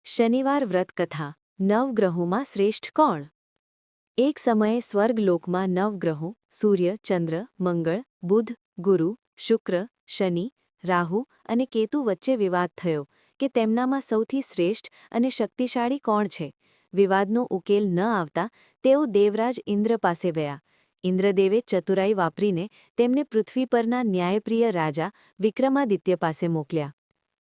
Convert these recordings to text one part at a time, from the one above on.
શનિવાર વ્રત કથા નવગ્રહોમાં શ્રેષ્ઠ કોણ? એક સમયે સ્વર્ગલોકમાં નવગ્રહો સૂર્ય, ચંદ્ર, મંગળ, બુધ, ગુરુ, શુક્ર, શનિ, રાહુ અને કેતુ વચ્ચે વિવાદ થયો કે તેમનામાં સૌથી શ્રેષ્ઠ અને શક્તિશાળી કોણ છે. વિવાદનો ઉકેલ ન આવતા તેઓ દેવરાજ ઇન્દ્ર પાસે ગયા. ઇન્દ્રદેવે ચતુરાઈ વાપરીને તેમને પૃથ્વી પરના ન્યાયપ્રિય રાજા વિક્રમાદિત્ય પાસે મોકલ્યા.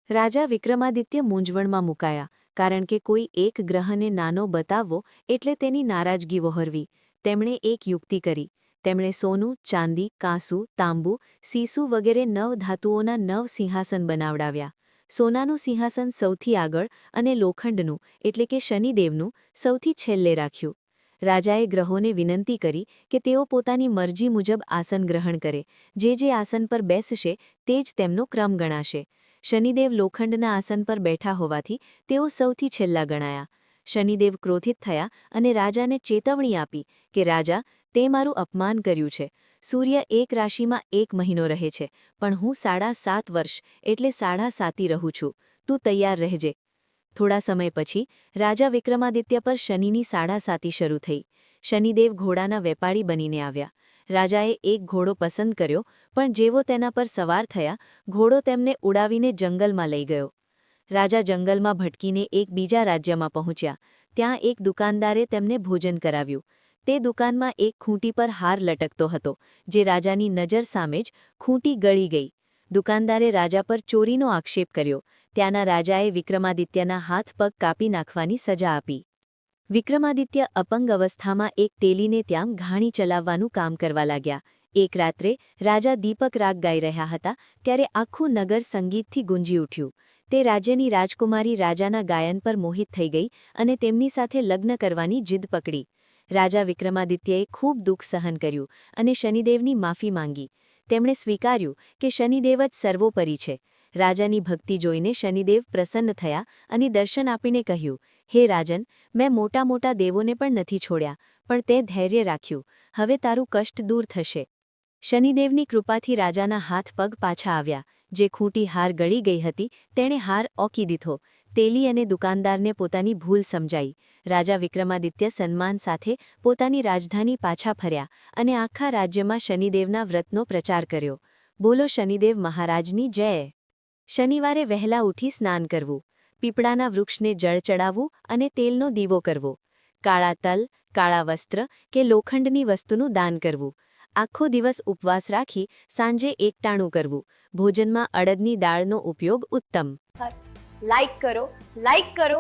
રાજા વિક્રમાદિત્ય મૂંઝવણમાં મુકાયા, કારણ કે કોઈ એક ગ્રહને નાનો બતાવવો એટલે તેની નારાજગી વહોરવી. તેમણે એક યુક્તિ કરી. તેમણે સોનું, ચાંદી, કાંસુ, તાંબુ, સીસુ વગેરે 9 ધાતુઓના 9 સિંહાસન બનાવડાવ્યા. સોનાનું સિંહાસન સૌથી આગળ અને લોખંડનું એટલે કે શનિદેવનું સૌથી છેલ્લે રાખ્યું. રાજાએ ગ્રહોને વિનંતી કરી કે તેઓ પોતાની મરજી મુજબ આસન ગ્રહણ કરે. જે આસન પર બેસશે તે જ તેમનો ક્રમ ગણાશે. શનિદેવ લોખંડના આસન પર બેઠા હોવાથી તેઓ સૌથી છેલ્લા ગણાયા. શનિદેવ ક્રોધિત થયા અને રાજાને ચેતવણી આપી કે રાજા, તે મારું અપમાન કર્યું છે. સૂર્ય એક રાશિમાં 1 મહિનો રહે છે, પણ હું 7.5 વર્ષ એટલે 7.5 રહું છું. તું તૈયાર રહેજે. થોડા સમય પછી રાજા વિક્રમાદિત્ય પર શનિની 7.5 શરૂ થઈ. શનિદેવ ઘોડાના વેપારી બનીને આવ્યા. રાજાએ એક ઘોડો પસંદ કર્યો, પણ જેવો તેના પર સવાર થયા, ઘોડો તેમને ઉડાવીને જંગલમાં લઈ ગયો. રાજા જંગલમાં ભટકીને એક બીજા રાજ્યમાં પહોંચ્યા. ત્યાં એક દુકાનદારે તેમને ભોજન કરાવ્યું. તે દુકાનમાં એક ખૂંટી પર હાર લટકતો હતો, જે રાજાની નજર સામે જ ખૂંટી ગળી ગઈ. દુકાનદારે રાજા પર ચોરીનો આક્ષેપ કર્યો. ત્યાંના રાજાએ વિક્રમાદિત્યના હાથ પગ કાપી નાખવાની સજા આપી. વિક્રમાદિત્ય અપંગ અવસ્થામાં એક તેલીને ત્યાં ઘાણી ચલાવવાનું કામ કરવા લાગ્યા. એક રાત્રે રાજા દીપક રાગ ગાઈ રહ્યા હતા, ત્યારે આખું નગર સંગીતથી ગુંજી ઉઠ્યું. તે રાજ્યની રાજકુમારી રાજાના ગાયન પર મોહિત થઈ ગઈ અને તેમની સાથે લગ્ન કરવાની જીદ પકડી. રાજા વિક્રમાદિત્યએ ખૂબ દુઃખ સહન કર્યું અને શનિદેવની માફી માંગી. તેમણે સ્વીકાર્યું કે શનિદેવ જ સર્વોપરી છે. રાજાની ભક્તિ જોઈને શનિદેવ પ્રસન્ન થયા અને દર્શન આપીને કહ્યું, હે રાજન, મેં મોટા મોટા દેવોને પણ નથી છોડ્યા, પણ તે ધૈર્ય રાખ્યું. હવે તારું કષ્ટ દૂર થશે. શનિદેવની કૃપાથી રાજાના હાથ પગ પાછા આવ્યા. જે ખૂંટી હાર ગળી ગઈ હતી તેણે હાર ઓકી દીધો. તેલી અને દુકાનદારને પોતાની ભૂલ સમજાઈ. રાજા વિક્રમાદિત્ય સન્માન સાથે પોતાની રાજધાની પાછા ફર્યા અને આખા રાજ્યમાં શનિદેવના વ્રતનો પ્રચાર કર્યો. બોલો શનિદેવ મહારાજની જય. શનિવારે વહેલા ઉઠી સ્નાન કરવું, પીપળાના વૃક્ષને જળ ચડાવવું અને તેલનો દીવો કરવો, કાળા તલ, કાળા વસ્ત્ર કે લોખંડની વસ્તુનું દાન કરવું, આખો દિવસ ઉપવાસ રાખી સાંજે એકટાણું કરવું, ભોજનમાં અડદની દાળનો ઉપયોગ ઉત્તમ. લાઈક કરો, લાઈક કરો.